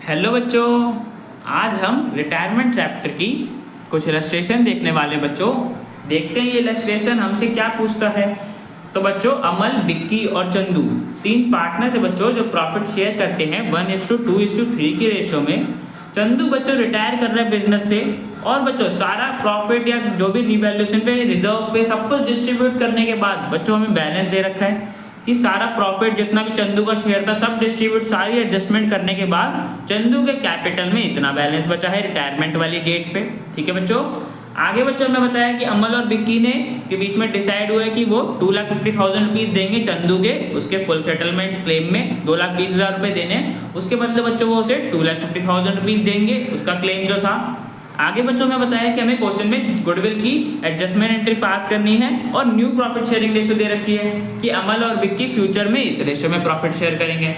Hello बच्चों, आज हम रिटायरमेंट चैप्टर की कुछ इलस्ट्रेशन देखने वाले बच्चों। देखते हैं ये इलस्ट्रेशन हमसे क्या पूछता है। तो बच्चों, अमल, बिक्की और चंदू तीन पार्टनर से बच्चों जो प्रॉफिट शेयर करते हैं 1:2:3 की रेशो में। चंदू बच्चों रिटायर कर रहे हैं बिजनेस से और बच्चों सारा प्रॉफिट या जो भी रिवैल्यूएशन पे, रिजर्व पे सब कुछ डिस्ट्रीब्यूट करने के बाद बच्चों हमें बैलेंस दे रखा है कि सारा प्रॉफिट जितना भी चंदू का शेयर था सब डिस्ट्रीब्यूट, सारी एडजस्टमेंट करने के बाद चंदू के कैपिटल में इतना बैलेंस बचा है रिटायरमेंट वाली डेट पे। ठीक है बच्चों, आगे बच्चों ने बताया कि अमल और बिक्की ने के बीच में डिसाइड हुआ है कि वो 2,50,000 रुपीज देंगे चंदू के उसके फुल सेटलमेंट क्लेम में 2,20,000 रुपये देने। उसके बदले बच्चों वो उसे 2,50,000 रुपीज देंगे उसका क्लेम जो था। आगे बच्चों में बताया कि हमें क्वेश्चन में गुडविल की एडजस्टमेंट एंट्री पास करनी है और न्यू प्रॉफिट शेयरिंग रेशो दे रखी है कि अमल और बिक्की फ्यूचर में इस रेशो में प्रॉफिट शेयर करेंगे।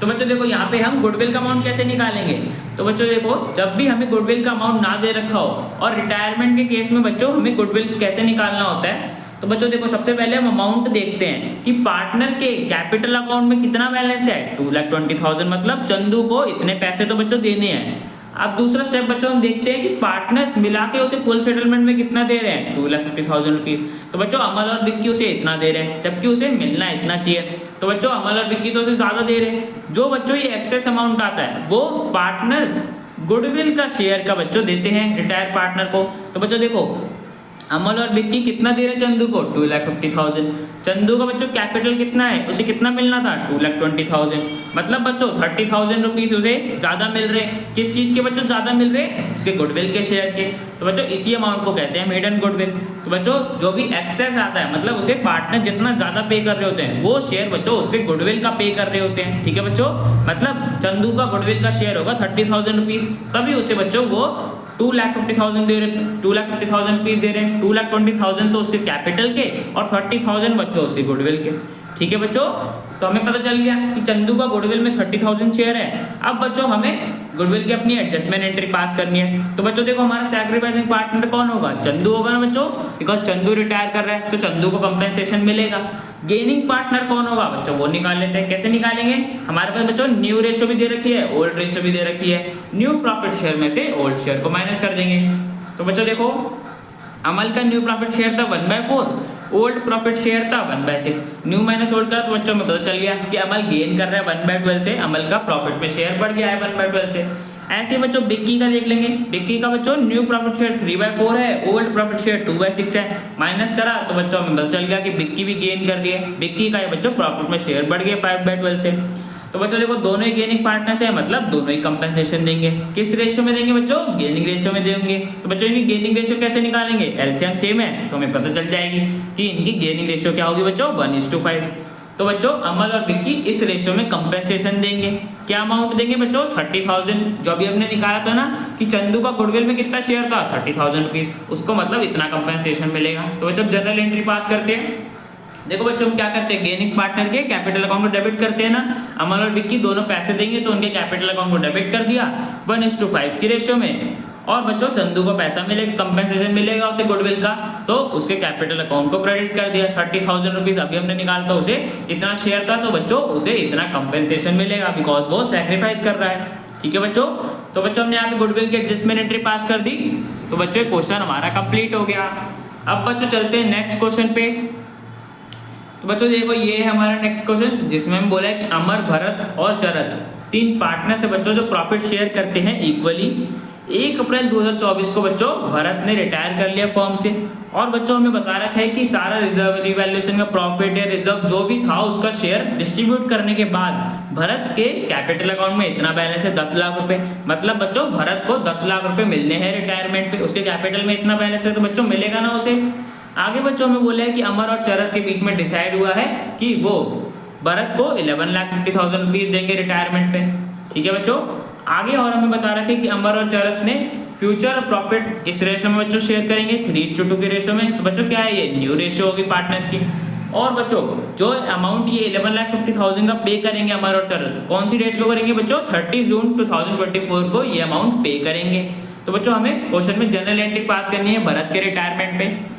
तो बच्चों देखो यहाँ पे हम गुडविल का अमाउंट कैसे निकालेंगे। तो बच्चों देखो, जब भी हमें गुडविल का अमाउंट ना दे रखा हो और रिटायरमेंट के केस में बच्चों हमें गुडविल कैसे निकालना होता है। तो बच्चों देखो, सबसे पहले हम अमाउंट देखते हैं कि पार्टनर के कैपिटल अकाउंट में कितना बैलेंस है। 2,20,000 मतलब चंदू को इतने पैसे तो बच्चों देने हैं। अब दूसरा स्टेप बच्चों हम देखते हैं कि पार्टनर्स मिला के उसे फुल सेटलमेंट में कितना दे रहे हैं, 2,50,000 रुपीज। तो बच्चों अमल और बिक्की उसे इतना दे रहे हैं जबकि उसे मिलना इतना चाहिए। तो बच्चों अमल और बिक्की तो उसे ज्यादा दे रहे हैं। जो बच्चों ये एक्सेस अमाउंट आता है वो पार्टनर्स गुडविल का शेयर का बच्चों देते हैं रिटायर पार्टनर को। तो बच्चों देखो, अमल और बिक्की कितना दे रहे चंदू को, 2,50,000। चंदू का बच्चों कैपिटल कितना है, उसे कितना मिलना था, 2,20,000। मतलब बच्चों 30,000 रुपीज उसे ज्यादा मिल रहे। किस चीज के बच्चों ज्यादा मिल रहे, इसके गुडविल के शेयर के। तो बच्चों इसी अमाउंट को कहते हैं मेडन गुडविल। तो बच्चों जो भी एक्सेस आता है मतलब उसे पार्टनर जितना ज्यादा पे कर रहे होते हैं वो शेयर बच्चों उसके गुडविल का पे कर रहे होते हैं। ठीक है बच्चों, मतलब चंदू का गुडविल का शेयर होगा 30,000 रुपीज, तभी उसे बच्चों वो 2,50,000 दे रहे, 2,50,000 रुपीज दे रहे हैं। 2,20,000 तो उसके कैपिटल के और 30,000 बच्चों उसके गुडविल के। ठीक है बच्चों, तो हमें पता चल गया कि चंदू का गुडविल में 30,000 शेयर है। अब बच्चों हमें गुडविल की अपनी एडजस्टमेंट एंट्री पास करनी है। तो बच्चों देखो, हमारा सैक्रिफाइसिंग पार्टनर कौन होगा, चंदू होगा ना बच्चों, बिकॉज चंदू रिटायर कर रहा है तो चंदू को कंपेंसेशन मिलेगा। गेनिंग पार्टनर कौन होगा बच्चों, वो निकाल लेते हैं। कैसे निकालेंगे, हमारे पास बच्चों न्यू रेशो भी दे रखी है, ओल्ड रेशो भी दे रखी है। न्यू प्रॉफिट शेयर में से ओल्ड शेयर को माइनस कर देंगे। तो बच्चों देखो, अमल का न्यू प्रॉफिट शेयर था 1/4, ओल्ड प्रॉफिट शेयर था 1/6। न्यू माइनस ओल्ड करा तो बच्चों में पता चल गया कि अमल गेन कर रहा है 1/12 से, अमल का प्रॉफिट में शेयर बढ़ गया है 1/12 से। ऐसे बच्चों बिक्की का देख लेंगे। बिक्की का बच्चों न्यू प्रॉफिट शेयर 3/4 है, ओल्ड प्रॉफिट शेयर 2/6 है। माइनस करा तो बच्चों में पता चल गया कि बिक्की भी गेन कर रही है। बिक्की का बच्चों प्रॉफिट में शेयर बढ़ गया 5/12 से। तो बच्चों देखो, दोनों ही गेनिंग पार्टनर्स है मतलब दोनों ही कंपेंसेशन देंगे। किस रेशियो में देंगे बच्चों, गेनिंग रेशियो में देंगे। तो बच्चों इनकी गेनिंग रेशियो कैसे निकालेंगे, एलसीएम सेम है तो हमें पता चल जाएगी कि इनकी गेनिंग रेशियो क्या होगी बच्चों, 1:5। तो बच्चों अमल और बिक्की इस रेशियो में कंपेंसेशन देंगे। क्या अमाउंट देंगे बच्चों, 30,000। जो अभी हमने निकाला था ना कि चंदू का गुडविल में कितना शेयर था, 30,000 रुपीज, उसको मतलब इतना कंपेंसेशन मिलेगा। तो बच्चों जनरल एंट्री पास करते हैं। देखो बच्चों हम क्या करते हैं, गेनिंग पार्टनर के कैपिटल अकाउंट को डेबिट करते हैं ना। अमल और बिक्की दोनों पैसे देंगे तो उनके कैपिटल अकाउंट को डेबिट कर दिया 1:5 की रेशियो में। और बच्चों चंदू को पैसा मिलेगा, कंपेंसेशन मिलेगा उसे गुडविल का, तो उसके कैपिटल अकाउंट को क्रेडिट कर दिया। 30,000 रुपीज अभी हमने निकाला था, उसे इतना शेयर था तो बच्चों उसे इतना कंपेंसेशन मिलेगा बिकॉज वो सैक्रिफाइस कर रहा है। ठीक है बच्चों, तो बच्चों हमने यहाँ पे गुडविल की एडजस्टमेंट एंट्री पास कर दी। तो बच्चों क्वेश्चन हमारा कंप्लीट हो गया। अब बच्चों चलते हैं नेक्स्ट क्वेश्चन पे। तो बच्चों देखो, ये है हमारा नेक्स्ट क्वेश्चन जिसमें हम बोला है कि अमर, भरत और चरत तीन पार्टनर से बच्चों जो प्रॉफिट शेयर करते हैं इक्वली। 1 अप्रैल 2024 को बच्चों भरत ने रिटायर कर लिया फर्म से और बच्चों हमें बता रखा है कि सारा रिजर्व, रिवैल्यूएशन का प्रॉफिट या रिजर्व जो भी था उसका शेयर डिस्ट्रीब्यूट करने के बाद भरत के कैपिटल अकाउंट में इतना बैलेंस है 10 लाख रुपए। मतलब बच्चों भरत को 10 लाख रुपए मिलने हैं रिटायरमेंट पे, उसके कैपिटल में इतना बैलेंस है तो बच्चों मिलेगा ना उसे। आगे बच्चों में बोले कि अमर और चरत के बीच में डिसाइड हुआ है कि वो भरत को 11,50,000 रुपीज देंगे रिटायरमेंट पे। ठीक है बच्चों, आगे और हमें बता रखे कि अमर और चरत ने फ्यूचर प्रॉफिट इस रेशियो में बच्चों शेयर करेंगे 3:2 की रेशियो में। तो बच्चों क्या है, ये न्यू रेशियो होगी पार्टनर्स की। और बच्चों जो अमाउंट ये 11,50,000 का पे करेंगे अमर और चरत, कौन सी डेट को करेंगे बच्चों, 30 जून 2024 को ये अमाउंट पे करेंगे। तो बच्चों हमें क्वेश्चन में जनरल एंट्री पास करनी है भरत के रिटायरमेंट पे।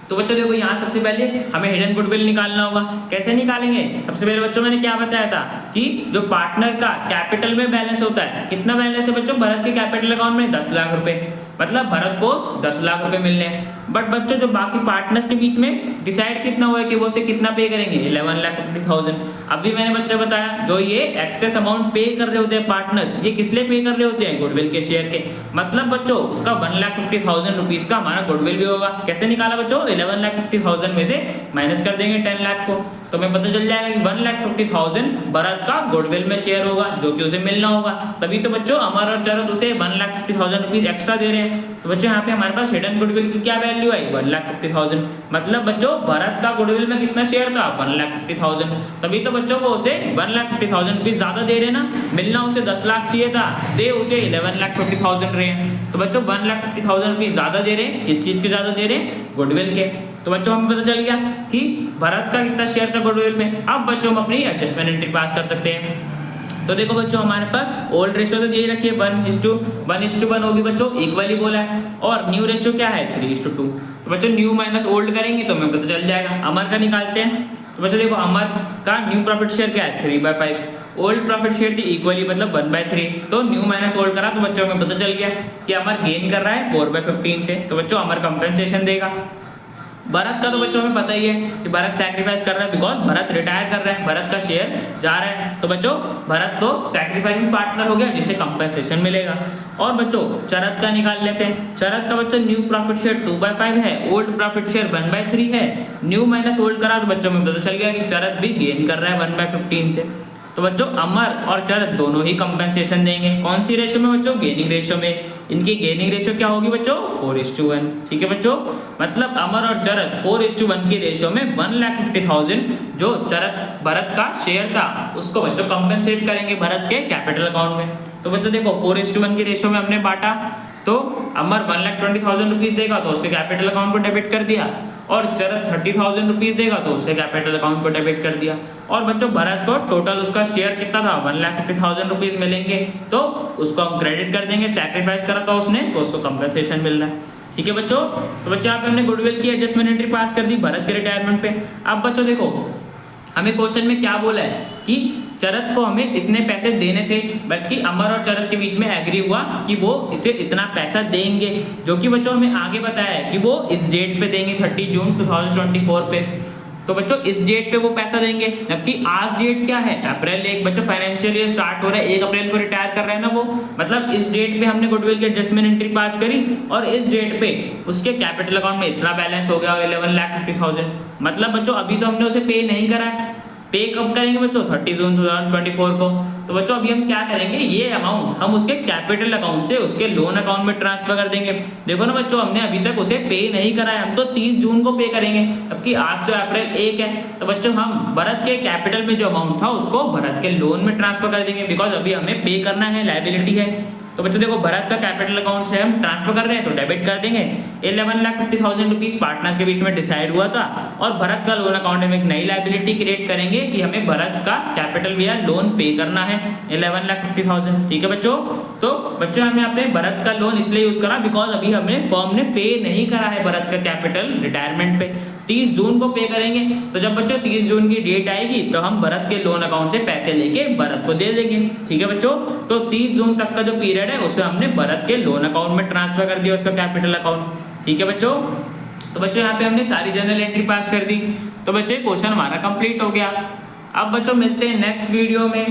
तो बच्चों देखो यहाँ सबसे पहले हमें हिडन गुडविल निकालना होगा। कैसे निकालेंगे? सबसे पहले बच्चों मैंने क्या बताया था कि जो पार्टनर का कैपिटल में बैलेंस होता है, कितना बैलेंस है बच्चों भरत के कैपिटल अकाउंट में? 10 लाख रुपए, मतलब भरत को 10 लाख रुपए मिलने हैं। बट बच्चों जो बाकी पार्टनर्स के बीच में डिसाइड कितना हुआ है कि वो उसे कितना पे करेंगे? 11,50,000। अभी मैंने बच्चों बताया जो ये एक्सेस अमाउंट पे कर रहे होते हैं पार्टनर्स, ये किस लिए पे कर रहे होते हैं? गुडविल के शेयर के। मतलब बच्चों उसका 1,50,000 रुपीज का हमारा गुडविल भी होगा। कैसे निकाला बच्चों? 11,50,000 में से माइनस कर देंगे 10 लाख को, तो हमें पता चल जाएगा कि 1,50,000 भरत का गुडविल में शेयर होगा जो कि उसे मिलना होगा। तभी तो बच्चों अमर और चरत उसे 1,50,000 रुपीज एक्स्ट्रा दे रहे हैं। तो बच्चों यहाँ पे हमारे पास हिडन गुडविल की क्या वैल्यू आई? 1,50,000। मतलब बच्चों भरत का गुडविल में कितना शेयर था? 1,50,000। तभी तो बच्चों को उसे 1,50,000 रुपीज ज्यादा दे रहे ना, मिलना उसे 10 लाख चाहिए था, दे उसे 11,50,000 रहे हैं। तो बच्चों 1,50,000 रुपीज ज्यादा दे रहे हैं। किस चीज के ज्यादा दे रहे हैं? गुडविल के। तो बच्चों हमें पता चल गया कि भरत का कितना शेयर था गुडविल में। अब बच्चों हम अपनी एडजस्टमेंट एंट्री पास कर सकते हैं। तो देखो बच्चों हमारे पास ओल्ड रेशियो तो दे रखी है 1:1 होगी बच्चों, इक्वली बोला है, और न्यू रेशियो क्या है? 3:2। तो बच्चों न्यू माइनस ओल्ड करेंगे तो हमें पता चल जाएगा। अमर का निकालते हैं। तो बच्चों देखो अमर का न्यू प्रॉफिट शेयर क्या है? 3/5। ओल्ड प्रॉफिट शेयर थी इक्वली मतलब 1/3। तो न्यू माइनस ओल्ड करा तो बच्चों हमें पता चल गया कि अमर गेन कर रहा है 4/15 से। तो बच्चों अमर कंपेंसेशन देगा। भरत का तो बच्चों हमें पता ही है कि भरत सैक्रिफाइस कर रहा है, बिकॉज भरत रिटायर कर रहा है, भरत का शेयर जा रहा है। तो बच्चों भरत तो सैक्रिफाइसिंग पार्टनर हो गया जिसे कंपेंसेशन मिलेगा। और बच्चों चरत का निकाल लेते हैं। चरत का बच्चों न्यू प्रॉफिट शेयर 2/5 है, ओल्ड प्रॉफिट शेयर 1/3 है। न्यू माइनस ओल्ड करा तो बच्चों में पता चल गया कि चरत भी गेन कर रहा है 1/15 से। तो बच्चों अमर और चरत दोनों ही कंपेंसेशन देंगे। कौन सी रेशियो में बच्चों? गेनिंग रेशियो में। इनकी गेनिंग रेशियो क्या होगी बच्चों? 4:1। ठीक है बच्चों, मतलब अमर और चरत 4:1 की रेशियो में 1,50,000 जो चरत भरत का शेयर था उसको बच्चों कंपेंसेट करेंगे भरत के कैपिटल अकाउंट में। तो बच्चों देखो 4:1 की रेशियो में हमने बांटा, तो अमर 1,20,000 रुपीज देगा तो उसके कैपिटल अकाउंट को डेबिट कर दिया, और चरत 30,000 रुपीज देगा तो उसके कैपिटल अकाउंट को डेबिट कर दिया। और बच्चों भरत को टोटल उसका शेयर कितना था? 1,50,000 रुपीज मिलेंगे, तो उसको हम क्रेडिट कर देंगे। सैक्रिफाइस करा था उसने तो उसको कंपेंसेशन मिल रहा है। ठीक है बच्चों, तो बच्चों यहाँ पे हमने गुडविल की एडजस्टमेंट एंट्री पास कर दी भरत के रिटायरमेंट पे। अब बच्चों देखो हमें क्वेश्चन में क्या बोला है कि चरत को हमें इतने पैसे देने थे, बल्कि अमर और चरत के बीच में एग्री हुआ कि वो इसे इतना पैसा देंगे, जो कि बच्चों हमें आगे बताया है कि वो इस डेट पे देंगे 30 जून 2024 पे। तो बच्चों इस डेट पे वो पैसा देंगे, जबकि आज डेट क्या है? अप्रैल 1। बच्चों फाइनेंशियल ईयर स्टार्ट हो रहा है, 1 अप्रैल को रिटायर कर रहा है ना वो, मतलब इस डेट पे हमने गुडविल की एडजस्टमेंट एंट्री पास करी और इस डेट पे उसके कैपिटल अकाउंट में इतना बैलेंस हो गया 11,50,000। मतलब बच्चों अभी तो हमने उसे पे नहीं करा है, पे कब करेंगे बच्चों? 30 जून 2024 को। तो बच्चों अभी हम क्या करेंगे, ये अमाउंट हम उसके कैपिटल अकाउंट से उसके लोन अकाउंट में ट्रांसफर कर देंगे। देखो ना बच्चों हमने अभी तक उसे पे नहीं करा है, हम तो 30 जून को पे करेंगे, जबकि आज तो अप्रैल 1 है। तो बच्चों हम भरत के कैपिटल में जो अमाउंट था उसको भरत के लोन में ट्रांसफर कर देंगे, बिकॉज अभी हमें पे करना है, लायबिलिटी है। तो बच्चों देखो भरत का कैपिटल अकाउंट से हम ट्रांसफर कर रहे हैं तो डेबिट कर देंगे। 11,50,000 रुपीज पार्टनर्स के बीच में डिसाइड हुआ था, और भरत का लोन अकाउंट में एक नई लायबिलिटी क्रिएट करेंगे कि हमें भरत का कैपिटल या लोन पे करना है 11,50,000। ठीक है बच्चों, तो बच्चों हमने अपने भरत का लोन इसलिए यूज करा बिकॉज अभी हमें फर्म ने पे नहीं करा है भरत का कैपिटल रिटायरमेंट पे। 30 जून को पे करेंगे, तो जब बच्चों 30 जून की डेट आएगी तो हम भरत के लोन अकाउंट से पैसे लेके भरत को दे देंगे। ठीक है बच्चों, तो 30 जून तक का जो पीरियड है उसे हमने भरत के लोन अकाउंट में ट्रांसफर कर दिया उसका कैपिटल अकाउंट। ठीक है बच्चों, तो बच्चों यहाँ पे हमने सारी जर्नल एंट्री पास कर दी। तो बच्चे क्वेश्चन हमारा कंप्लीट हो गया। अब बच्चों मिलते हैं नेक्स्ट वीडियो में।